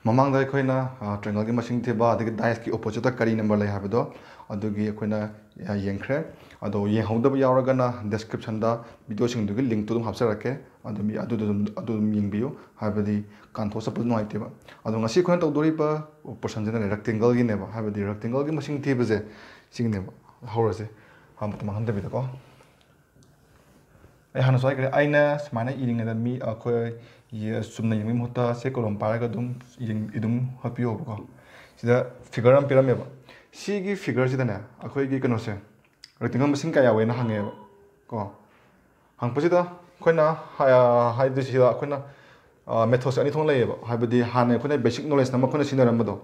ꯃꯃꯥꯡꯗ ꯑꯩꯈꯣꯏꯅ ꯇ꯭ꯔꯦꯡꯒꯜꯒꯤ ꯃꯁꯤꯡ ꯊꯤꯕ ꯑꯗꯒꯤ ꯗꯥꯏꯁꯀꯤ ꯑꯣꯄꯣꯖꯤꯠꯇ ꯀꯔꯤ ꯅꯝꯕꯔ ꯂꯩ ꯍꯥꯏꯕꯗꯣ ꯑꯗꯨꯒꯤ ꯑꯩꯈꯣꯏꯅ ꯌꯦꯡꯈ꯭ꯔꯦ ꯑꯗꯣ ꯌꯦꯡꯍꯧꯗꯕ ꯌꯥꯎꯔꯒꯅ ꯗꯦꯁꯀ꯭ꯔꯤꯞꯁꯟꯗ ꯚꯤꯗꯤꯑꯣꯁꯤꯡꯗꯨꯒꯤ ꯂꯤꯡꯛꯇꯨ ꯑꯗꯨꯝ ꯍꯥꯞꯆꯔꯛꯀꯦ ꯑꯗꯨꯝ ꯌꯦꯡꯕꯤꯌꯨ ꯍꯥꯏꯕꯗꯤ ꯀꯥꯟꯊꯣꯛ ꯆꯠꯄꯗ ꯅꯨꯡꯉꯥꯏꯇꯦꯕ ꯑꯗꯣ ꯉꯁꯤ ꯑꯩꯈꯣꯏꯅ ꯇꯧꯗꯣꯔꯤꯕ ꯄꯣꯔꯁꯟꯁꯤꯅ ꯔꯦꯛꯇꯦꯡꯒꯜꯒꯤꯅꯦꯕ ꯍꯥꯏꯕꯗꯤ ꯔꯦꯛꯇꯦꯡꯒꯜꯒꯤ ꯃꯁꯤꯡ ꯊꯤꯕꯁꯦ ꯁꯤꯒꯤꯅꯦꯕ ꯍꯧꯔꯁꯦ ꯃꯇꯝ ꯃꯥꯡꯍꯟꯗꯕꯤꯗꯀꯣ ꯑꯩ ꯍꯥꯟꯅꯁꯨ ꯍꯥꯏꯈ꯭ꯔꯦ ꯑꯩꯅ ꯁꯨꯃꯥꯏꯅ ꯏꯔꯤꯉꯩꯗ ꯑꯩꯈꯣꯏ ꯆꯨꯝꯅ ꯌꯦꯡꯕꯒꯤ ꯃꯍꯨꯠꯇ ꯆꯦꯛ ꯀꯣꯂꯣꯝ ꯄꯥꯏꯔꯒ ꯑꯗꯨꯝ ꯍꯣꯠꯄꯤꯌꯣꯕꯀꯣ ꯁꯤꯗ ꯐꯤꯒꯔ ꯑꯃ ꯄꯤꯔꯝꯃꯦꯕ ꯁꯤꯒꯤ ꯐꯤꯒꯔꯁꯤꯗꯅꯦ ꯑꯩꯈꯣꯏꯒꯤ ꯀꯩꯅꯣꯁꯦ ꯔꯦꯛꯇꯦꯡꯒꯜ ꯃꯁꯤꯡ ꯀꯌꯥ ꯌꯥꯎꯋꯦꯅ ꯍꯪꯉꯦꯕ ꯀꯣ ꯍꯪꯉꯛꯄꯁꯤꯗ ꯑꯩꯈꯣꯏꯅ ꯍꯥꯏꯗꯣꯏꯁꯤꯗ ꯑꯩꯈꯣꯏꯅ ꯃꯦꯊꯣꯠꯁꯦ ꯑꯅꯤ ꯊꯣꯛꯅ ꯂꯩꯌꯦꯕ ꯍꯥꯏꯕꯗꯤ ꯍꯥꯟꯅ ꯑꯩꯈꯣꯏꯅ ꯕꯦꯁꯤꯛ ꯅꯣꯂꯦꯖ ꯑꯃ ꯑꯩꯈꯣꯏꯅ ꯁꯤꯖꯤꯟꯅꯔꯝꯕꯗꯣ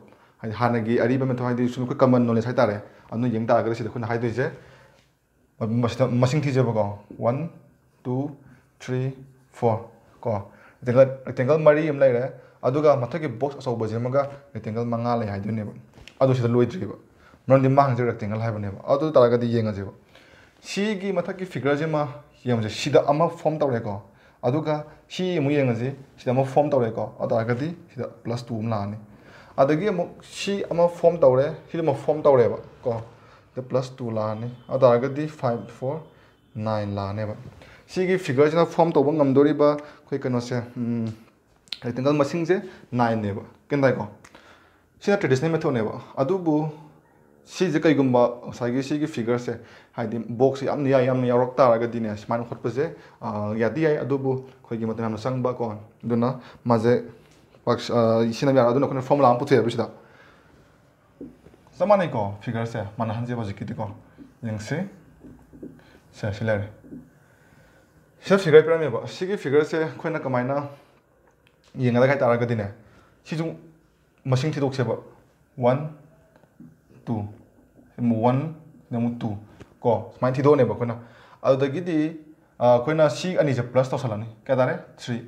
ꯍꯥꯏꯗꯤ ꯍꯥꯟꯅꯒꯤ ꯑꯔꯤꯕ ꯃꯦꯊꯣꯠ ꯍꯥꯏꯗꯤ ꯁꯨꯝ ꯑꯩꯈꯣꯏ ꯀꯃꯟ ꯅꯣꯂꯦꯖ ꯍꯥꯏꯇꯥꯔꯦ ꯑꯗꯨ ꯌꯦꯡ ꯇꯥꯔꯒꯗꯤ ꯁꯤꯗ ꯑꯩꯈꯣꯏꯅ ꯍꯥꯏꯗꯣꯏꯁꯦ ꯃꯁꯤꯗ ꯃꯁꯤꯡ ꯊꯤꯖꯕꯀꯣ 1 2 3 4 ꯀꯣ ꯔꯦꯛꯇꯦꯡꯒꯜ ꯃꯔꯤ ꯑꯃ ꯂꯩꯔꯦ ꯑꯗꯨꯒ ꯃꯊꯛꯀꯤ ꯕꯣꯛꯁ ꯑꯆꯧꯕꯁꯤ ꯑꯃꯒ ꯔꯦꯛꯇꯦꯡꯒꯜ 5 ꯂꯩ ꯍꯥꯏꯗꯣꯏꯅꯦꯕ ꯑꯗꯨ ꯁꯤꯗ ꯂꯣꯏꯗ꯭ꯔꯤꯕ ꯃꯔꯝꯗꯤ ꯃꯥꯡꯁꯦ ꯔꯦꯛꯇꯦꯡꯒꯜ ꯍꯥꯏꯕꯅꯦꯕ ꯑꯗꯨ ꯇꯥꯔꯒꯗꯤ ꯌꯦꯡꯉꯁꯦꯕ ꯁꯤꯒꯤ ꯃꯊꯛꯀꯤ ꯐꯤꯒꯔꯁꯤꯃ ꯌꯦꯡꯉꯁꯦ ꯁꯤꯗ ꯑꯃ ꯐꯣꯝ ꯇꯧꯔꯦꯀꯣ ꯑꯗꯨꯒ ꯁꯤ ꯑꯃꯨꯛ ꯌꯦꯡꯉꯁꯤ ꯁꯤꯗ ꯑꯃ ꯐꯣꯝ ꯇꯧꯔꯦꯀꯣ ꯑꯗꯨ ꯇꯥꯔꯒꯗꯤ ꯁꯤꯗ +2 ꯑꯃ ꯂꯥꯛꯑꯅꯤ ꯑꯗꯒꯤ ꯑꯃꯨꯛ ꯁꯤ ꯑꯃ ꯐꯣꯝ ꯇꯧꯔꯦ ꯁꯤꯗ ꯑꯃ ꯐꯣꯝ ꯇꯧꯔꯦꯕ ꯀꯣ ꯁꯤꯗ +2 ꯂꯥꯛꯑꯅꯤ ꯑꯗꯨ ꯇꯥꯔꯒꯗꯤ 5 4 9 ꯂꯥꯛꯑꯅꯦꯕ ꯁꯤꯒꯤ ꯐꯤꯒꯔꯁꯤꯅ ꯐꯣꯝ ꯇꯧꯕ ꯉꯝꯗꯣꯔꯤꯕ ꯑꯩꯈꯣꯏ ꯀꯩꯅꯣꯁꯦ ꯔꯦꯛꯇꯦꯡꯒꯜ ꯃꯁꯤꯡꯁꯦ 9ꯅꯦꯕ ꯒ꯭ꯌꯥꯟ ꯇꯥꯏꯀꯣ ꯁꯤꯅ ꯇ꯭ꯔꯦꯗꯤꯁꯅꯦꯜ ꯃꯦꯊꯣꯠꯅꯦꯕ ꯑꯗꯨꯕꯨ ꯁꯤꯁꯦ ꯀꯩꯒꯨꯝꯕ ꯉꯁꯥꯏꯒꯤ ꯁꯤꯒꯤ ꯐꯤꯒꯔꯁꯦ ꯍꯥꯏꯗꯤ ꯕꯣꯛꯁꯦ ꯌꯥꯝꯅ ꯌꯥꯎꯔꯛ ꯇꯥꯔꯒꯗꯤꯅꯦ ꯁꯨꯃꯥꯏꯅ ꯍꯣꯠꯄꯁꯦ ꯌꯥꯗꯤ ꯌꯥꯏ ꯑꯗꯨꯕు ꯑꯩꯈꯣꯏꯒꯤ ꯃꯇꯝ ꯌꯥꯝꯅ ꯆꯪꯕ ꯀꯣ ꯑꯗꯨꯅ ꯃꯥꯁꯦ ꯁꯤꯅ ꯌꯥꯔꯣꯏ ꯑꯗꯨꯅ ꯑꯩꯈꯣꯏꯅ ꯐꯣꯔꯃꯨꯂꯥ ꯑꯃ ꯄꯨꯊꯣꯛꯑꯦꯕ ꯁꯤꯗ ꯆꯞ ꯃꯥꯟꯅꯩꯀꯣ ꯐꯤꯒꯔꯁꯦ ꯃꯥꯟꯅꯍꯟꯁꯦ ꯍꯧꯖꯤꯛꯀꯤꯗꯤꯀꯣ ꯌꯦꯡꯁꯤ ꯁꯤ ꯂꯩꯔꯦ ꯁꯤꯗ ꯐꯤꯒꯔ ꯄꯤꯔꯝꯃꯦꯕ ꯁꯤꯒꯤ ꯐꯤꯒꯔꯁꯦ ꯑꯩꯈꯣꯏꯅ ꯀꯃꯥꯏꯅ ꯌꯦꯡꯒꯗꯒꯦ ꯍꯥꯏꯇꯥꯔꯒꯗꯤꯅꯦ ꯁꯤꯁꯨ ꯃꯁꯤꯡ ꯊꯤꯗꯣꯛꯁꯦꯕ 1 2 ꯑꯃꯨꯛ 1 ꯑꯃꯨꯛ 2 ꯀꯣ ꯁꯨꯃꯥꯏꯅ ꯊꯤꯗꯣꯛꯑꯅꯦꯕ ꯑꯩꯈꯣꯏꯅ ꯑꯗꯨꯗꯒꯤꯗꯤ ꯑꯩꯈꯣꯏꯅ ꯁꯤ ꯑꯅꯤꯁꯦ ꯄ꯭ꯂꯁ ꯇꯧꯁꯜꯂꯅꯤ ꯀꯌꯥ ꯇꯥꯔꯦ 3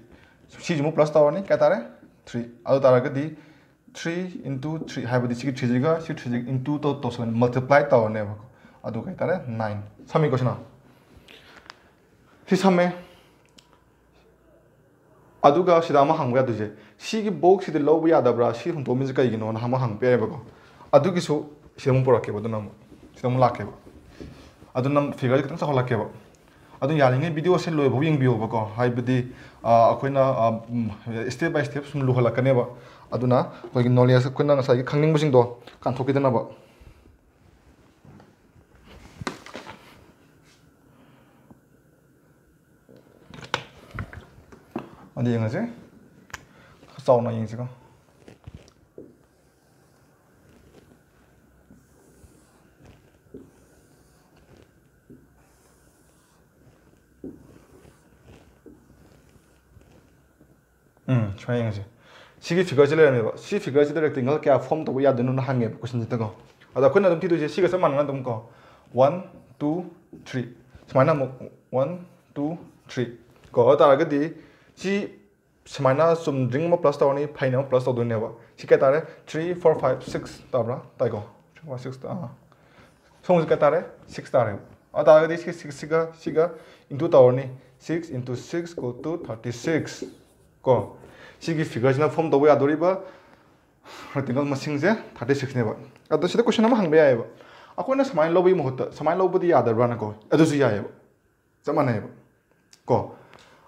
ꯁꯤꯁꯨ ꯑꯃꯨꯛ ꯄ꯭ꯂꯁ ꯇꯧꯔꯅꯤ ꯀꯌꯥ ꯇꯥꯔꯦ 3 ꯑꯗꯨ ꯇꯥꯔꯒꯗꯤ 3 ꯏꯟꯇꯨ 3 ꯍꯥꯏꯕꯗꯤ ꯁꯤꯒꯤ 3ꯁꯤꯒ ꯁꯤ 3ꯁꯤꯒ ꯏꯟꯇꯨ ꯇꯧꯁꯜꯂꯅꯤ ꯃꯜꯇꯤꯄ꯭ꯂꯥꯏ ꯇꯧꯔꯅꯦꯕ ꯑꯗꯨ ꯀꯩ ꯇꯥꯔꯦ 9 ꯁꯝꯃꯤꯀꯣ ꯁꯤꯅ ꯁꯤ ꯁꯝꯃꯦ ꯑꯗꯨꯒ ꯁꯤꯗ ꯑꯃ ꯍꯪꯕ ꯌꯥꯗꯣꯏꯁꯦ ꯁꯤꯒꯤ ꯕꯣꯛꯁꯁꯤꯗꯤ ꯂꯧꯕ ꯌꯥꯗꯕ꯭ꯔꯥ ꯁꯤ ꯍꯨꯟꯇꯣꯛꯑꯝꯃꯤꯁꯦ ꯀꯩꯒꯤꯅꯣꯅ ꯑꯃ ꯍꯪꯕ ꯌꯥꯏꯑꯕꯀꯣ ꯑꯗꯨꯒꯤꯁꯨ ꯁꯤꯗ ꯑꯃꯨꯛ ꯄꯨꯔꯛꯀꯦꯕ ꯑꯗꯨꯅ ꯑꯃꯨꯛ ꯁꯤꯗ ꯑꯃꯨꯛ ꯂꯥꯛꯀꯦꯕ ꯑꯗꯨꯅ ꯐꯤꯒꯔꯁꯦ ꯈꯤꯇꯪ ꯆꯥꯎꯍꯜꯂꯛꯀꯦꯕ ꯑꯗꯨ ꯌꯥꯔꯤꯉꯩ ꯚꯤꯗꯤꯑꯣꯁꯦ ꯂꯣꯏꯐꯥꯎ ꯌꯦꯡꯕꯤꯌꯣꯕꯀꯣ ꯍꯥꯏꯕꯗꯤ ꯑꯩꯈꯣꯏꯅ ꯁ꯭ꯇꯦꯞ ꯕꯥꯏ ꯁ꯭ꯇꯦꯞ ꯁꯨꯝ ꯂꯨꯍꯜꯂꯛꯀꯅꯦꯕ ꯑꯗꯨꯅ ꯑꯩꯈꯣꯏꯒꯤ ꯅꯣꯂꯦꯖ ꯑꯩꯈꯣꯏꯅ ꯉꯁꯥꯏꯒꯤ ꯈꯪꯅꯤꯡꯕꯁꯤꯡꯗꯣ ꯀꯥꯟꯊꯣꯛꯈꯤꯗꯅꯕ ꯑꯗꯨ ꯌꯦꯡꯉꯁꯦ ꯆꯥꯎꯅ ꯌꯦꯡꯁꯤꯀꯣ ꯁꯨꯃꯥꯏꯅ ꯌꯦꯡꯉꯁꯦ ꯁꯤꯒꯤ ꯐꯤꯒꯔꯁꯤ ꯂꯩꯔꯝꯃꯦꯕ ꯁꯤ ꯐꯤꯒꯔꯁꯤꯗ ꯔꯦꯛꯇꯦꯡꯒꯜ ꯀꯌꯥ ꯐꯣꯝ ꯇꯧꯕ ꯌꯥꯗꯣꯏꯅꯣꯅ ꯍꯪꯉꯦꯕ ꯀꯣꯏꯁꯟꯁꯤꯗꯀꯣ ꯑꯗꯣ ꯑꯩꯈꯣꯏꯅ ꯑꯗꯨꯝ ꯊꯤꯗꯣꯏꯁꯦ ꯁꯤꯒ ꯆꯞ ꯃꯥꯟꯅꯅ ꯑꯗꯨꯝ ꯀꯣ 1 2 3 ꯁꯨꯃꯥꯏꯅ ꯑꯃꯨꯛ 1 2 3 ꯀꯣ ꯑꯗꯨ ꯇꯥꯔꯒꯗꯤ ꯁꯤ ꯁꯨꯃꯥꯏꯅ ꯆꯨꯝꯗ꯭ꯔꯤꯡ ꯑꯃ ꯄ꯭ꯂꯁ ꯇꯧꯔꯅꯤ ꯐꯩꯅ ꯑꯃ ꯄ꯭ꯂꯁ ꯇꯧꯗꯣꯏꯅꯦꯕ ꯁꯤ ꯀꯌꯥ ꯇꯥꯔꯦ 3 4 5 6 ꯇꯥꯕ꯭ꯔꯥ ꯇꯥꯏꯀꯣ 3 4 6 ꯁꯣꯝꯁꯤ ꯀꯌꯥ ꯇꯥꯔꯦ 6 ꯇꯥꯔꯦꯕ ꯑꯗꯨ ꯇꯥꯔꯒꯗꯤ ꯁꯤ 6ꯁꯤꯒ ꯏꯟꯇꯨ ꯇꯧꯔꯅꯤ 6 ꯏꯟꯇꯨ 6 ꯏꯀꯣꯜ ꯇꯨ 36 ꯀꯣ ꯁꯤꯒꯤ ꯐꯤꯒꯔꯁꯤꯅ ꯐꯣꯝ ꯇꯧꯕ ꯌꯥꯗꯣꯔꯤꯕ ꯔꯦꯛꯇꯦꯡꯒꯜ ꯃꯁꯤꯡꯁꯦ 36ꯅꯦꯕ ꯑꯗꯣ ꯁꯤꯗ ꯀꯣꯏꯁꯟ ꯑꯃ ꯍꯪꯕ ꯌꯥꯏꯑꯕ ꯑꯩꯈꯣꯏꯅ ꯁꯨꯃꯥꯏꯅ ꯂꯧꯕꯒꯤ ꯃꯍꯨꯠꯇ ꯁꯨꯃꯥꯏꯅ ꯂꯧꯕꯗꯤ ꯌꯥꯗꯕ꯭ꯔꯥꯅꯀꯣ ꯑꯗꯨꯁꯨ ꯌꯥꯏꯑꯕ ꯆꯞ ꯃꯥꯟꯅꯩꯑꯕ ꯀꯣ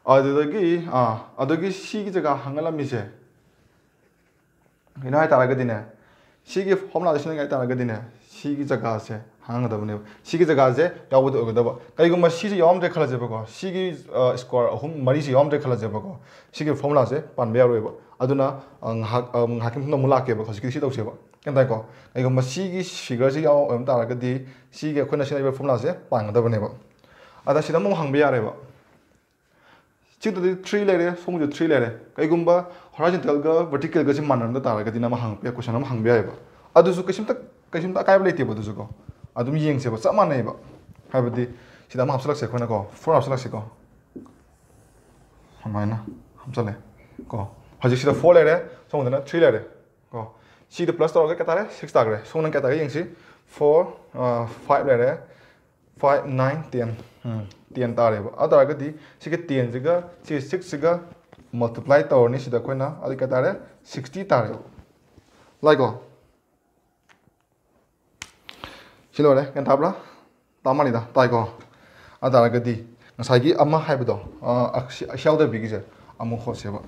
ꯑꯗꯨꯗꯒꯤ ꯁꯤꯒꯤ ꯖꯒꯥ ꯍꯪꯍꯜꯂꯝꯃꯤꯁꯦ ꯀꯩꯅꯣ ꯍꯥꯏꯇꯥꯔꯒꯗꯤꯅꯦ ꯁꯤꯒꯤ ꯐꯣꯔꯃꯨꯂꯥꯗ ꯁꯤꯖꯤꯟꯅꯒꯦ ꯍꯥꯏꯇꯥꯔꯒꯗꯤꯅꯦ ꯁꯤꯒꯤ ꯖꯒꯥꯁꯦ ꯍꯥꯡꯒꯗꯕꯅꯦꯕ ꯁꯤꯒꯤ ꯖꯒꯥꯁꯦ ꯌꯥꯎꯕꯗꯤ ꯑꯣꯏꯒꯗꯕ ꯀꯩꯒꯨꯝꯕ ꯁꯤꯁꯦ ꯌꯥꯎꯔꯝꯗ꯭ꯔꯦ ꯈꯜꯂꯁꯦꯕꯀꯣ ꯁꯤꯒꯤ ꯁ꯭ꯀ꯭ꯋꯥꯔ 3 ꯌꯥꯎꯔꯝꯗ꯭ꯔꯦ ꯈꯜꯂꯁꯦꯕꯀꯣ ꯁꯤꯒꯤ ꯐꯣꯔꯃꯨꯂꯥꯁꯦ ꯄꯥꯟꯕ ꯌꯥꯔꯣꯏꯕ ꯑꯗꯨꯅ ꯉꯥꯏꯍꯥꯛꯀꯤ ꯃꯇꯨꯡꯗ ꯑꯃꯨꯛ ꯂꯥꯛꯀꯦꯕ ꯍꯧꯖꯤꯛꯀꯤ ꯁꯤ ꯇꯧꯁꯦꯕ ꯀꯩꯅꯣ ꯇꯥꯏꯀꯣ ꯀꯩꯒꯨꯝꯕ ꯁꯤꯒꯤ ꯐꯤꯒꯔꯁꯤ ꯑꯣꯏꯔꯝ ꯇꯥꯔꯒꯗꯤ ꯁꯤꯒꯤ ꯑꯩꯈꯣꯏꯅ ꯁꯤꯖꯤꯟꯅꯔꯤꯕ ꯐꯣꯔꯃꯨꯂꯥꯁꯦ ꯄꯥꯟꯒꯗꯕꯅꯦꯕ ꯑꯗ ꯁꯤꯗ ꯑꯃꯨꯛ ꯍꯪꯕ ꯌꯥꯔꯦꯕ ꯁꯤꯗꯗꯤ 3 ꯂꯩꯔꯦ ꯁꯣꯝꯒꯤꯁꯨ 3 ꯂꯩꯔꯦ ꯀꯩꯒꯨꯝꯕ ꯍꯣꯔꯥꯏꯖꯣꯟꯇꯦꯜꯒ ꯚꯔꯇꯤꯀꯦꯜꯒꯁꯤ ꯃꯥꯟꯅꯔꯝꯗ ꯇꯥꯔꯒꯗꯤ ꯑꯃ ꯍꯪꯉꯛꯄ ꯌꯥꯏ ꯀꯣꯏꯁꯟ ꯑꯃ ꯍꯪꯕ ꯌꯥꯏꯑꯕ ꯑꯗꯨꯁꯨ ꯀꯩꯁꯨꯝꯇ ꯑꯀꯥꯏꯕ ꯂꯩꯇꯦꯕ ꯑꯗꯨꯁꯨ ꯀꯣ ꯑꯗꯨꯝ ꯌꯦꯡꯁꯦꯕ ꯆꯞ ꯃꯥꯟꯅꯩꯕ ꯍꯥꯏꯕꯗꯤ ꯁꯤꯗ ꯑꯃ ꯍꯥꯞꯆꯤꯜꯂꯛꯁꯦ ꯑꯩꯈꯣꯏꯅ ꯀꯣ 4 ꯍꯥꯞꯆꯤꯜꯂꯛꯁꯤꯀꯣ ꯁꯨꯃꯥꯏꯅ ꯍꯥꯞꯆꯜꯂꯦ ꯀꯣ ꯍꯧꯖꯤꯛ ꯁꯤꯗ 4 ꯂꯩꯔꯦ ꯁꯣꯝꯗꯅ 3 ꯂꯩꯔꯦ ꯀꯣ ꯁꯤꯗ ꯄ꯭ꯂꯁ ꯇꯧꯔꯒ ꯀꯌꯥ ꯇꯥꯔꯦ 6 ꯇꯥꯈ꯭ꯔꯦ ꯁꯣꯝꯅ ꯀꯌꯥ ꯇꯥꯔꯒꯦ ꯌꯦꯡꯁꯤ 4 5 ꯂꯩꯔꯦ 5 9 10 10 ꯇꯥꯔꯦꯕ ꯑꯗꯨ ꯇꯥꯔꯒꯗꯤ ꯁꯤꯒꯤ 10ꯁꯤꯒ ꯁꯤꯒꯤ 6ꯁꯤꯒ multiply tꯧꯔꯅꯤ ꯁꯤꯗ ꯑꯩꯈꯣꯏꯅ ꯑꯗꯨ ꯀꯩ ꯇꯥꯔꯦ 60 ꯇꯥꯔꯦ ꯂꯥꯏꯀꯣ ꯁꯤ ꯂꯣꯏꯔꯦ ꯒ꯭ꯌꯥꯟ ꯇꯥꯕ꯭ꯔꯥ ꯇꯥꯃꯅꯤꯗ ꯇꯥꯏꯀꯣ ꯑꯗꯨ ꯇꯥꯔꯒꯗꯤ ꯉꯁꯥꯏꯒꯤ ꯑꯃ ꯍꯥꯏꯕꯗꯣ ꯌꯥꯎꯗꯕꯤꯒꯤꯁꯦ ꯑꯃꯨꯛ ꯍꯣꯠꯁꯦꯕ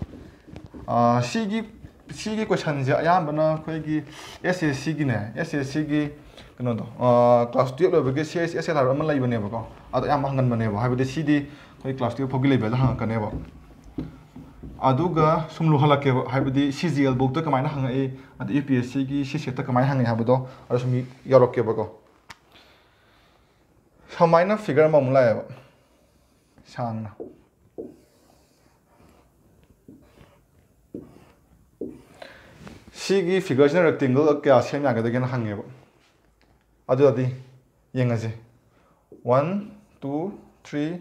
ꯁꯤꯒꯤ ꯀꯣꯏꯁꯟꯁꯦ ꯑꯌꯥꯝꯕꯅ ꯑꯩꯈꯣꯏꯒꯤ SSCꯒꯤꯅꯦ SSCꯒꯤ ꯀꯩꯅꯣꯗꯣ ꯀ꯭ꯂꯥꯁ 12 ꯂꯣꯏꯕꯒꯤ CSSL ꯍꯥꯏꯕ ꯑꯃ ꯂꯩꯕꯅꯦꯕꯀꯣ ꯑꯗꯣ ꯑꯌꯥꯝꯕ ꯍꯪꯒꯟꯕꯅꯦꯕ ꯍꯥꯏꯕꯗꯤ ꯁꯤꯗꯤ ꯑꯩꯈꯣꯏ ꯀ꯭ꯂꯥꯁ 12 ꯐꯥꯎꯒꯤ ꯂꯦꯚꯦꯜꯗ ꯍꯪꯉꯛꯀꯅꯦꯕ ꯑꯗꯨꯒ ꯁꯨꯝ ꯂꯨꯍꯜꯂꯛꯀꯦꯕ ꯍꯥꯏꯕꯗꯤ CGL ꯕꯨꯛꯇ ꯀꯃꯥꯏꯅ ꯍꯪꯉꯛꯏ ꯑꯗ UPSCꯒꯤ CSET ꯀꯃꯥꯏꯅ ꯍꯪꯉꯤ ꯍꯥꯏꯕꯗꯣ ꯑꯗꯣ ꯁꯨꯝ ꯌꯥꯎꯔꯛꯀꯦꯕꯀꯣ ꯁꯨꯃꯥꯏꯅ ꯐꯤꯒꯔ ꯑꯃꯃꯨꯛ ꯂꯥꯛꯑꯦꯕ ꯁꯥꯡꯅ ꯁꯤꯒꯤ ꯐꯤꯒꯔꯁꯤꯅ ꯔꯦꯛꯇꯦꯡꯒꯜ ꯀꯌꯥ ꯁꯦꯝ ꯌꯥꯒꯗꯒꯦꯅ ꯍꯪꯉꯦꯕ ꯑꯗꯨꯗꯤ ꯌꯦꯡꯉꯁꯤ 1 2 3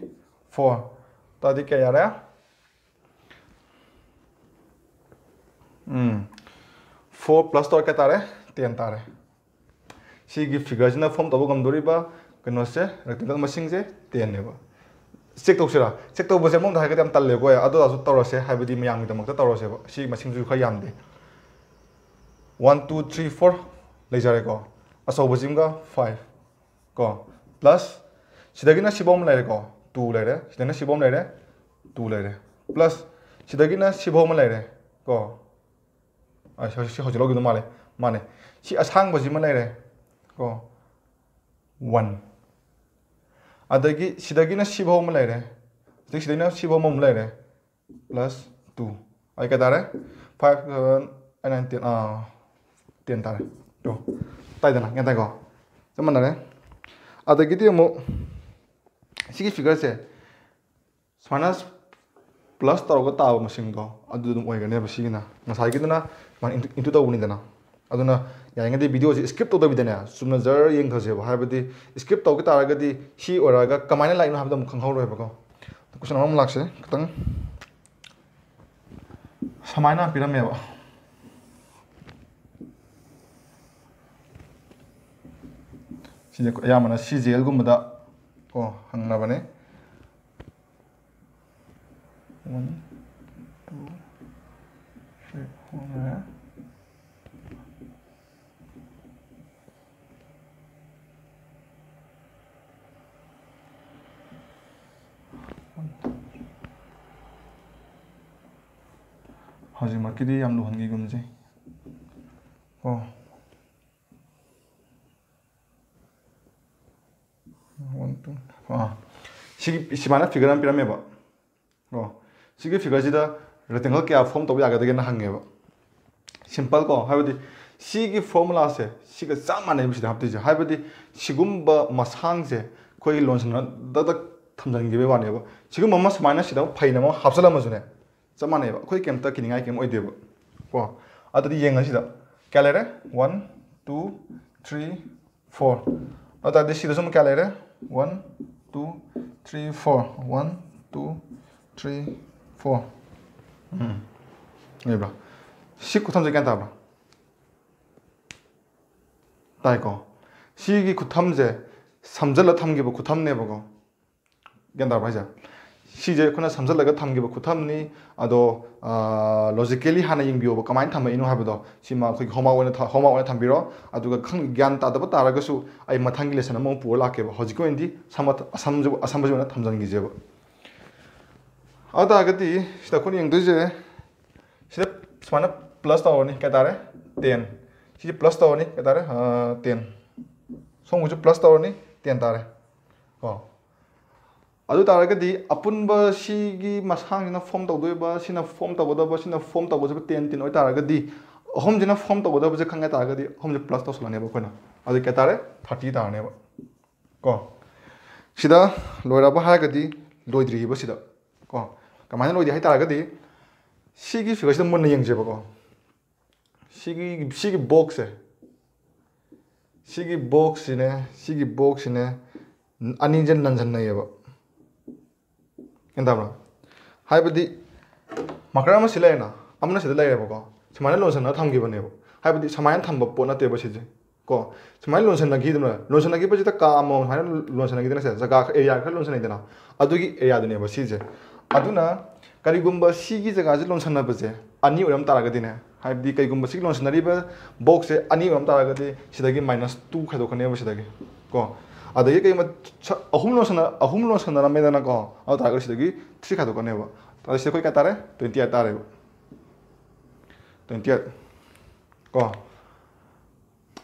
4 ꯇꯥꯗꯤ ꯀꯌꯥ ꯌꯥꯔꯦ 4 + ꯇꯧꯔ ꯀꯌꯥ ꯇꯥꯔꯦ 10 ꯇꯥꯔꯦ ꯁꯤꯒꯤ ꯐꯤꯒꯔꯁꯤꯅ ꯐꯣꯝ ꯇꯧꯕ ꯉꯝꯗꯣꯔꯤꯕ ꯀꯩꯅꯣꯁꯦ ꯔꯦꯛꯇꯦꯡꯒꯜ ꯃꯁꯤꯡꯁꯦ 10ꯅꯦꯕ ꯆꯦꯛ ꯇꯧꯁꯤꯔꯥ ꯆꯦꯛ ꯇꯧꯕꯁꯦ ꯑꯃꯨꯛ ꯍꯥꯏꯔꯒꯗꯤ ꯌꯥꯝ ꯇꯜꯂꯦꯀꯣ ꯑꯗꯨꯗꯁꯨ ꯇꯧꯔꯁꯦ ꯍꯥꯏꯕꯗꯤ ꯃꯌꯥꯝꯒꯤꯗꯃꯛꯇ ꯇꯧꯔꯁꯦꯕ ꯁꯤ ꯃꯁꯤꯡꯁꯨ ꯈꯔ ꯌꯥꯝꯗꯦ 1 2 3 4 ꯂꯩꯖꯔꯦꯀꯣ ꯑꯆꯧꯕꯁꯤꯃꯒ 5 ꯀꯣ ꯄ꯭ꯂꯁ ꯁꯤꯗꯒꯤꯅ ꯁꯤꯐꯥꯎ ꯑꯃ ꯂꯩꯔꯦꯀꯣ 2 ꯂꯩꯔꯦ ꯁꯤꯗꯒꯤꯅ ꯁꯤꯐꯥꯎ ꯑꯃ ꯂꯩꯔꯦ 2 ꯂꯩꯔꯦ ꯄ꯭ꯂꯁ ꯁꯤꯗꯒꯤꯅ ꯁꯤꯐꯥꯎ ꯑꯃ ꯂꯩꯔꯦ ꯀꯣ ꯁꯤ ꯍꯧꯖꯤꯛ ꯂꯧꯈꯤꯕꯗꯣ ꯃꯥꯅꯦ ꯁꯤ ꯑꯁꯥꯡꯕꯁꯤꯃ ꯂꯩꯔꯦ ꯀꯣ 1 ꯑꯗꯒꯤ ꯁꯤꯗꯒꯤꯅ ꯁꯤꯐꯥꯎ ꯑꯃ ꯂꯩꯔꯦ ꯁꯤꯗꯒꯤꯅ ꯁꯤꯐꯥꯎ ꯑꯃ ꯂꯩꯔꯦ ꯄ꯭ꯂꯁ 2 ꯑꯩ ꯀꯩ ꯇꯥꯔꯦ 5 7 8 9 10 ꯇꯥꯔꯦ ꯇꯣ ꯇꯥꯏꯗꯅ ꯒ꯭ꯌꯥꯟ ꯇꯥꯏꯀꯣ ꯆꯞ ꯃꯥꯟꯅꯔꯦ ꯑꯗꯒꯤꯗꯤ ꯑꯃꯨꯛ ꯁꯤꯒꯤ ꯐꯤꯒꯔꯁꯦ ꯁꯨꯃꯥꯏꯅ ꯄ꯭ꯂꯁ ꯇꯧꯔꯒ ꯇꯥꯕ ꯃꯁꯤꯡꯗꯣ ꯑꯗꯨ ꯑꯗꯨꯝ ꯑꯣꯏꯒꯅꯦꯕ ꯁꯤꯒꯤꯅ ꯉꯁꯥꯏꯒꯤꯗꯨꯅ ꯏꯟꯇꯨ ꯇꯧꯕꯅꯤꯗꯅ ꯑꯗꯨꯅ ꯌꯥꯔꯤꯉꯩꯗꯤ ꯚꯤꯗꯤꯑꯣꯁꯤ ꯁ꯭ꯀꯤꯞ ꯇꯧꯗꯕꯤꯗꯅꯦ ꯆꯨꯝꯅ ꯖꯔ ꯌꯦꯡꯊꯁꯦꯕ ꯍꯥꯏꯕꯗꯤ ꯁ꯭ꯀꯤꯞ ꯇꯧꯒ ꯇꯥꯔꯒꯗꯤ ꯁꯤ ꯑꯣꯏꯔꯒ ꯀꯃꯥꯏꯅ ꯂꯥꯛꯏꯅꯣ ꯍꯥꯏꯕꯗꯣ ꯑꯃꯨꯛ ꯈꯪꯍꯧꯔꯣꯏꯕꯀꯣ ꯀꯣꯏꯁꯟ ꯑꯃ ꯂꯥꯛꯁꯦ ꯈꯤꯇꯪ ꯁꯨꯃꯥꯏꯅ ꯄꯤꯔꯝꯃꯦꯕ ꯁꯤꯁꯦ ꯑꯌꯥꯝꯕꯅ CGLꯒꯨꯝꯕꯗ ꯀꯣ ꯍꯪꯅꯕꯅꯦ 1 2 3 4 ꯍꯧꯖꯤꯛꯃꯛꯀꯤꯗꯤ ꯌꯥꯝ ꯂꯨꯍꯟꯈꯤꯒꯨꯝꯁꯦ ꯀꯣ ꯁꯤꯃꯥꯏꯅ ꯐꯤꯒꯔ ꯑꯃ ꯄꯤꯔꯝꯃꯦꯕ ꯁꯤꯒꯤ ꯐꯤꯒꯔꯁꯤꯗ ꯔꯦꯛꯇꯦꯡꯒꯜ ꯀꯌꯥ ꯐꯣꯝ ꯇꯧꯕ ꯌꯥꯒꯗꯒꯦꯅ ꯍꯪꯉꯦꯕ ꯁꯤꯝꯄꯜ ꯀꯣ ꯍꯥꯏꯕꯗꯤ ꯁꯤꯒꯤ ꯐꯣꯔꯃꯨꯂꯥꯁꯦ ꯁꯤꯒ ꯆꯞ ꯃꯥꯟꯅꯩꯕ ꯁꯤꯗ ꯍꯥꯞꯇꯣꯏꯁꯦ ꯍꯥꯏꯕꯗꯤ ꯁꯤꯒꯨꯝꯕ ꯃꯁꯥꯡꯁꯦ ꯑꯩꯈꯣꯏꯒꯤ ꯂꯣꯟꯁꯤꯟꯅꯗ ꯊꯝꯖꯤꯟꯈꯤꯕꯒꯤ ꯋꯥꯅꯦꯕ ꯁꯤꯒꯨꯝꯕ ꯑꯃ ꯁꯨꯃꯥꯏꯅ ꯁꯤꯗ ꯐꯩꯅ ꯑꯃ ꯍꯥꯞꯆꯜꯂꯝꯃꯁꯨꯅꯦ ꯆꯞ ꯃꯥꯟꯅꯩꯕ ꯑꯩꯈꯣꯏ ꯀꯩꯝꯇ ꯀꯤꯅꯤꯡꯉꯥꯏ ꯀꯩꯝ ꯑꯣꯏꯗꯦꯕ ꯀꯣ ꯑꯗꯨꯗꯤ ꯌꯦꯡꯉꯁꯤꯗ ꯀꯌꯥ ꯂꯩꯔꯦ 1 2 3 4 ꯑꯗꯨ ꯇꯥꯔꯗꯤ ꯁꯤꯗꯁꯨ ꯑꯃꯨꯛ ꯀꯌꯥ ꯂꯩꯔꯦ 1 2 3 4 1 2 3 4 ꯂꯩꯕ꯭ꯔꯥ ꯁꯤ ꯈꯨꯊꯝꯁꯦ ꯒ꯭ꯌꯥꯟ ꯇꯥꯕ꯭ꯔꯥ ꯇꯥꯏꯀꯣ ꯁꯤꯒꯤ ꯈꯨꯊꯝꯁꯦ ꯁꯝꯖꯜꯂ ꯊꯝꯈꯤꯕ ꯈꯨꯊꯝꯅꯦꯕꯀꯣ ꯒ꯭ꯌꯥꯟ ꯇꯥꯕ꯭ꯔꯥ ꯍꯥꯏꯁꯦ ꯁꯤꯁꯦ ꯑꯩꯈꯣꯏꯅ ꯁꯝꯖꯜꯂꯒ ꯊꯝꯈꯤꯕ ꯈꯨꯊꯝꯅꯤ ꯑꯗꯣ ꯂꯣꯖꯤꯀꯦꯂꯤ ꯍꯥꯟꯅ ꯌꯦꯡꯕꯤꯌꯣꯕ ꯀꯃꯥꯏꯅ ꯊꯝꯃꯛꯏꯅꯣ ꯍꯥꯏꯕꯗꯣ ꯁꯤꯃ ꯑꯩꯈꯣꯏꯒꯤ ꯍꯣꯝꯋꯥꯔꯛ ꯑꯣꯏꯅ ꯊꯝꯕꯤꯔꯣ ꯑꯗꯨꯒ ꯒ꯭ꯌꯥꯟ ꯇꯥꯗꯕ ꯇꯥꯔꯒꯁꯨ ꯑꯩ ꯃꯊꯪꯒꯤ ꯂꯦꯁꯟ ꯑꯃꯃꯨꯛ ꯄꯨꯔ ꯂꯥꯛꯀꯦꯕ ꯍꯧꯖꯤꯛꯀꯤ ꯑꯣꯏꯅꯗꯤ ꯑꯁꯝꯕꯁꯤ ꯑꯣꯏꯅ ꯊꯝꯖꯤꯟꯈꯤꯁꯦꯕ ꯑꯗꯨ ꯇꯥꯔꯒꯗꯤ ꯁꯤꯗ ꯑꯩꯈꯣꯏꯅ ꯌꯦꯡꯗꯣꯏꯁꯦ ꯁꯤꯗ ꯁꯨꯃꯥꯏꯅ ꯄ꯭ꯂꯁ ꯇꯧꯔꯅꯤ ꯀꯩ ꯇꯥꯔꯦ 10 ꯁꯤꯁꯦ ꯄ꯭ꯂꯁ ꯇꯧꯔꯅꯤ ꯀꯩ ꯇꯥꯔꯦ 10 ꯁꯣꯝꯒꯤꯁꯨ ꯄ꯭ꯂꯁ ꯇꯧꯔꯅꯤ 10 ꯇꯥꯔꯦ ꯀꯣ ꯑꯗꯨ ꯇꯥꯔꯒꯗꯤ ꯑꯄꯨꯟꯕ ꯁꯤꯒꯤ ꯃꯁꯥꯡꯁꯤꯅ ꯐꯣꯝ ꯇꯧꯗꯣꯏꯕ ꯁꯤꯅ ꯐꯣꯝ ꯇꯧꯒꯗꯕ ꯁꯤꯅ ꯐꯣꯝ ꯇꯧꯒꯗꯕ 10 ꯑꯣꯏꯇꯥꯔꯒꯗꯤ ꯑꯍꯨꯝꯁꯤꯅ ꯐꯣꯝ ꯇꯧꯒꯗꯕꯁꯦ ꯈꯪꯒ ꯇꯥꯔꯒꯗꯤ ꯑꯍꯨꯝꯁꯦ ꯄ꯭ꯂꯁ ꯇꯧꯁꯜꯂꯅꯦꯕ ꯑꯩꯈꯣꯏꯅ ꯑꯗꯨ ꯀꯩ ꯇꯥꯔꯦ 30 ꯇꯥꯔꯅꯦꯕ ꯀꯣ ꯁꯤꯗ ꯂꯣꯏꯔꯕ ꯍꯥꯏꯔꯒꯗꯤ ꯂꯣꯏꯗ꯭ꯔꯤꯕ ꯁꯤꯗ ꯀꯣ ꯀꯃꯥꯏꯅ ꯂꯣꯏꯗꯦ ꯍꯥꯏꯇꯥꯔꯒꯗꯤ ꯁꯤꯒꯤ ꯐꯤꯒꯔꯁꯤꯗ ꯃꯨꯟꯅ ꯌꯦꯡꯖꯦꯕꯀꯣ ꯁꯤꯒꯤ ꯕꯣꯛꯁꯁꯤꯅꯦ ꯑꯅꯤꯁꯦ ꯅꯟꯁꯤꯟꯅꯩꯌꯦꯕ ꯒ꯭ꯌꯥꯟ ꯇꯥꯕ꯭ꯔꯥ ꯍꯥꯏꯕꯗꯤ ꯃꯥꯔꯀꯔ ꯑꯃ ꯁꯤ ꯂꯩꯔꯦꯅ ꯑꯃꯅ ꯁꯤꯗ ꯂꯩꯔꯦꯕꯀꯣ ꯁꯨꯃꯥꯏꯅ ꯂꯣꯟꯁꯤꯟꯅ ꯊꯝꯈꯤꯕꯅꯦꯕ ꯍꯥꯏꯕꯗꯤ ꯁꯨꯃꯥꯏꯅ ꯊꯝꯕ ꯄꯣꯠ ꯅꯠꯇꯦꯕ ꯁꯤꯁꯦ ꯀꯣ ꯁꯨꯃꯥꯏꯅ ꯂꯣꯟꯁꯤꯟꯅꯈꯤꯕꯁꯤꯗ ꯀꯥ ꯑꯃꯃꯝ ꯁꯨꯃꯥꯏꯅ ꯂꯣꯟꯁꯤꯟꯅꯈꯤꯗꯅ ꯁꯤꯗ ꯖꯒꯥ ꯑꯦꯔꯤꯌꯥ ꯈꯔ ꯂꯣꯟꯁꯤꯟꯅꯩꯗꯅ ꯑꯗꯨꯒꯤ ꯑꯦꯔꯤꯌꯥꯗꯨꯅꯦꯕ ꯁꯤꯁꯦ ꯑꯗꯨꯅ करीगुम्बा सिगी जगह से लोनसनबसे अनि ओरम तारगदिने हाइबदी कईगुम्बा सिगी लोनसनरिबा बॉक्स से अनि ओरम तारगदि सिदगी -2 खदोखने बसिदगी को अदगी कई अहुम लोनसनरा मेदना को अ तारगदि सिदगी 3 खदोखने बा तद सिदगी का तारे 28 तारे 28 को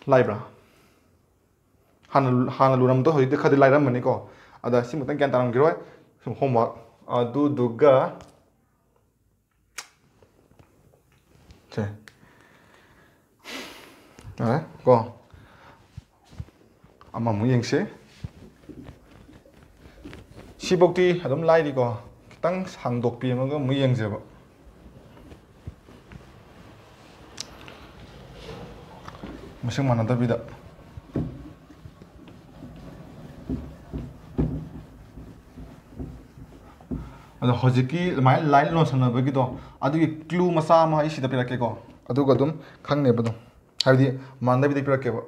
लाइब्रा हाना लुरम तो होइते खदि लाइरम मने को अदा सिमुतन ग्यान तारम गिरोय सम होमवर्क अदु दुगा 제 को 아마 무행시 시복디 ꯑꯗꯨꯝ ꯂꯥꯏꯔꯤꯀꯣ ꯈꯤꯇꯪ ꯁꯥꯡꯗꯣꯛꯄꯤ ꯑꯃꯒ ꯑꯃꯨꯛ ꯌꯦꯡꯖꯕ ꯃꯁꯤꯡ ꯃꯥꯟꯅꯗꯕꯤꯗ अदो हजिकी लाइन लोनसनबगिदो अदुगी क्लू मचा अमा अई सिदा पिरकेको अदुगा अदुम खंगनेबदो हाइबदी मानदबिदि पिरकेबो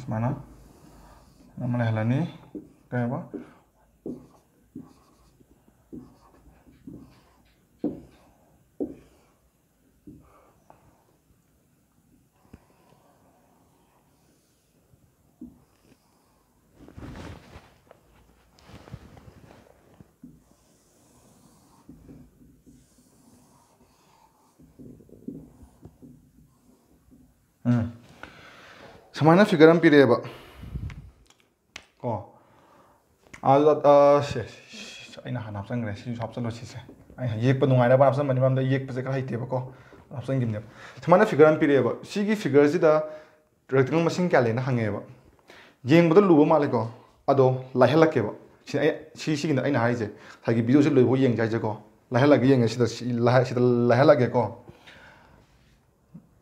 स्माना नमले हलानी कयबा समाना फिगर हम पिरेबा को अना हाना हापचंग्रे हापचलो सिसे येप नुंगाइना बा हापचन मनिमम येपसे खरा हितेबको हापचंगिने समाना फिगर हम पिरेबा सिगी फिगर सिदा रेक्टेंगल मसिंग क्या लेना हंगेबा येंबदो लुबो मालेको अदो लाइहलकेबा सिगिना अना हाइजे हागी वीडियो से लोइबो येंग जाइजेको लाइहलगे येंग सिदा लाइहलगेको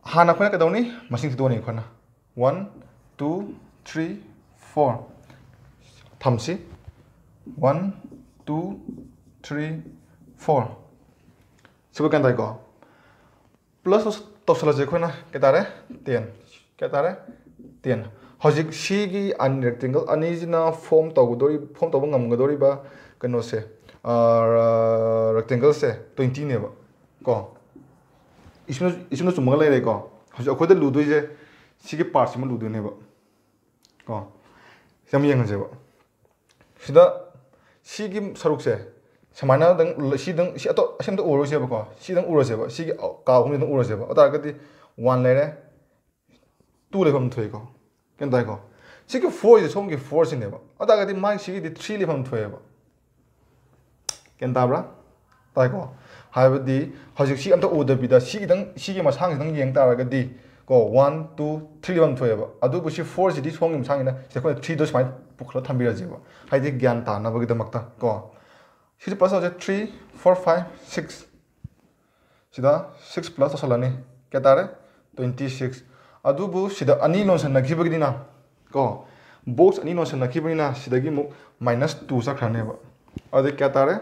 हाना खोना कदौनी मसिंग सिदोनी खोना 1 2 3 4 थमसी 1 2 3 4 सिबो kan dai ko plus तोसला जे खोना के तारे 10 के तारे 10 हजिक सिगी अन रेक्टेंगल अनिजिना फॉर्म तब ngमगदोरी बा कनो से रेक्टेंगल से 20 ने को इसमें चुमगा ले को हजिक अखोदे लुदोइ जे सिगी पार्ट में लुदोनेबा को सम यंगजेबा सिदा सिगी सरुक से समाना दंग सिदंग सि अतो असेम तो उरोसेबा को सिदंग उरोसेबा सिगी का हुम दंग उरोसेबा अतागति 1 लेरे 2 लेफम थोइको केन दाइको सिगी 4 इज सोमगी 4 सिनेबा अतागति माइ सिगी 3 लेफम थोइबा केन ताब्रा ताइको हाइबदी हजिक सि अमता उदबिदा सिगी मसांग दंग येंग तारगदि को 1 2 3 लेफम थोइबा अदुबु सि 4 सिदि सोंगी मसांगिना सिखो 3 दो समाइ पुखला थंबिराजेबा हाइदि ज्ञान तानबगिदमक्ता को सिदि प्लस हो 3 4 5 6 सिदा 6 प्लस असलाने के तारे 26 अदुबु सिदा अनि लोनसन नखिबगिदिना को बॉक्स अनि लोनसन नखिबगिना सिदगी मु -2 सखरानेबा अदे के तारे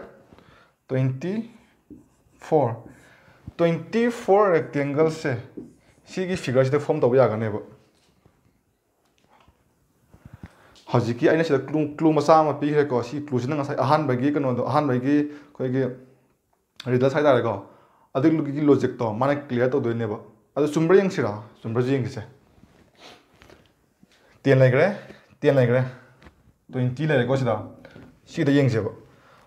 24 रेक्टेंगल से सिगी फिगर से फॉर्म तब यागनेबा हजिकी आइना सिदा क्लू मचा मा पिरे को सि clue Cina ngasai ahan bagi kano do ahan bagi khoigi result sai dare ko adugi logic to mane clear to doine ba adu chumbra yang sira chumbra jing se 10 legre 20 legre ko sida si da yang se ba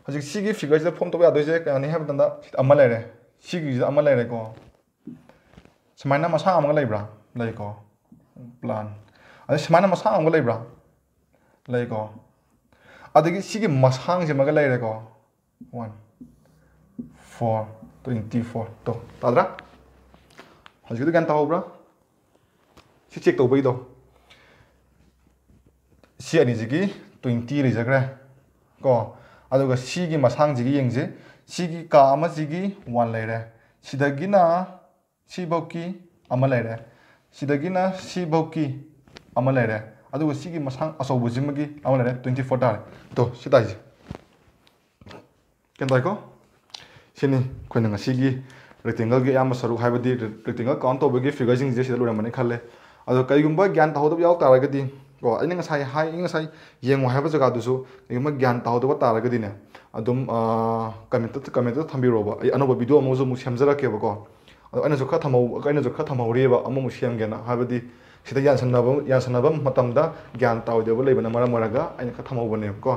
hajik sigi figure sida form to ya doise ka ni have danda amma lere sigi amma lere ko samaina masa amga leibra lai ko plan adu samaina masa amga leibra लाइको अदगी सिगी मसांग से मगा लाइरेको 1 4 24 तो ताद्रा हजिदु गान ताओब्रा सि check तो बइदो सि अनि जिगी 20 रिजग्रे को अदुगा सिगी मसांग जिगी यंगजे सिगी का अमा जिगी 1 लाइरे सिदगिना सिबौकी अमा लाइरे सिदगिना सिबौकी अमा लाइरे अदुगा सिगी मसांग असौबु जिमगी अमा लाइरे 24 तारे तो सिदाइजे केन ताइको सिनी खोइनंगा सिगी रेक्टेंगल गे याम सरुक हाइबदी रेक्टेंगल काउंट तोबगी फिगर जिंग जे सिदा लुरमने खाले अदो कईगुंबा ज्ञान ताहोदब याव तारगदी को आइना ngasai हाइ ngasai येंगो हाइबा जगा दुसु कईगुंबा ज्ञान ताहोदब तारगदी ने ꯑꯗꯨꯝ ꯀꯃꯦꯟꯇ ꯊꯝꯕꯤꯔꯣꯕ ꯑꯩ ꯑꯅꯧꯕ ꯚꯤꯗꯤꯑꯣ ꯑꯃꯁꯨ ꯑꯃꯨꯛ ꯁꯦꯝꯖꯔꯛꯀꯦꯕꯀꯣ ꯑꯗꯣ ꯑꯩꯅꯁꯨ ꯈꯔ ꯊꯝꯍꯧꯔꯤꯑꯕ ꯑꯃꯃꯨꯛ ꯁꯦꯝꯒꯦꯅ ꯍꯥꯏꯕꯗꯤ ꯁꯤꯗ ꯌꯥꯟꯁꯟꯅꯕ ꯃꯇꯝꯗ ꯒ꯭ꯌꯥꯟ ꯇꯥꯔꯣꯏꯗꯕ ꯂꯩꯕꯅ ꯃꯔꯝ ꯑꯣꯏꯔꯒ ꯑꯩꯅꯈꯔ ꯊꯝꯍꯧꯕꯅꯦꯕꯀꯣ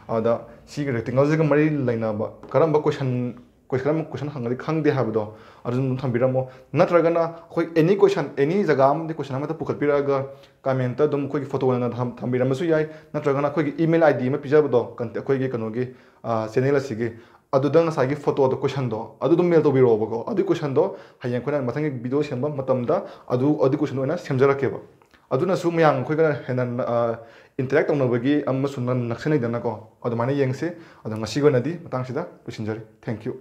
ꯑꯗ ꯁꯤꯒꯤ ꯔꯦꯛꯇꯦꯡꯒꯜꯁꯤꯒ ꯃꯔꯤ ꯂꯩꯅꯕ ꯀꯔꯝꯕ ꯀꯣꯏꯁꯟ ꯍꯪꯉꯗꯤ ꯈꯪꯗꯦ ꯍꯥꯏꯕꯗꯣ ꯑꯗꯨ ꯑꯗꯨꯝ ꯊꯝꯕꯤꯔꯝꯃꯣ ꯅꯠꯇ꯭ꯔꯒꯅ ꯑꯩꯈꯣꯏ ꯑꯦꯅꯤ ꯖꯒꯥ ꯑꯃꯗꯤ ꯀꯣꯏꯁꯟ ꯑꯃꯗ ꯄꯨꯈꯠꯄꯤꯔꯛꯑꯒ ꯀꯃꯦꯟꯇ ꯑꯗꯨꯝ ꯑꯩꯈꯣꯏꯒꯤ ꯐꯣꯇꯣ ꯑꯣꯏꯅ ꯊꯝꯕꯤꯔꯝꯕꯁꯨ ꯌꯥꯏ ꯅꯠꯇ꯭ꯔꯒꯅ ꯑꯩꯈꯣꯏꯒꯤ ꯏꯃꯦꯜ ꯑꯥꯏ ꯗꯤ ꯑꯃ ꯄꯤꯖꯕꯗꯣ ꯑꯩꯈꯣꯏꯒꯤ ꯀꯩꯅꯣꯒꯤ ꯆꯦꯅꯦꯜ ꯑꯁꯤꯒꯤ ꯑꯗꯨꯗ ꯉꯁꯥꯏꯒꯤ ꯐꯣꯇꯣꯗꯣ ꯀꯣꯏꯁꯟꯗꯣ ꯑꯗꯨ ꯑꯗꯨꯝ ꯃꯦꯜ ꯇꯧꯕꯤꯔꯛꯑꯣꯕꯀꯣ ꯑꯗꯨꯒꯤ ꯀꯣꯏꯁꯟꯗꯣ ꯍꯌꯦꯡ ꯑꯩꯈꯣꯏꯅ ꯃꯊꯪꯒꯤ ꯚꯤꯗꯤꯑꯣ ꯁꯦꯝꯕ ꯃꯇꯝꯗ ꯑꯗꯨꯒꯤ ꯀꯣꯏꯁꯟꯗꯣ ꯑꯣꯏꯅ ꯁꯦꯝꯖꯔꯛꯀꯦꯕ ꯑꯗꯨꯅꯁꯨ ꯃꯌꯥꯝ ꯑꯩꯈꯣꯏꯒ ꯍꯦꯟꯅ ꯏꯟꯇꯔꯦꯛ ꯇꯧꯅꯕꯒꯤ ꯑꯃꯁꯨ ꯅꯛꯁꯤꯟꯅꯩꯗꯅꯀꯣ ꯑꯗꯨꯃꯥꯏꯅ ꯌꯦꯡꯁꯤ ꯑꯗꯣ ꯉꯁꯤꯒꯤ ꯑꯣꯏꯅꯗꯤ ꯃꯇꯥꯡꯁꯤꯗ ꯂꯣꯏꯁꯤꯟꯖꯔꯤ ꯊꯦꯡꯛ ꯌꯨ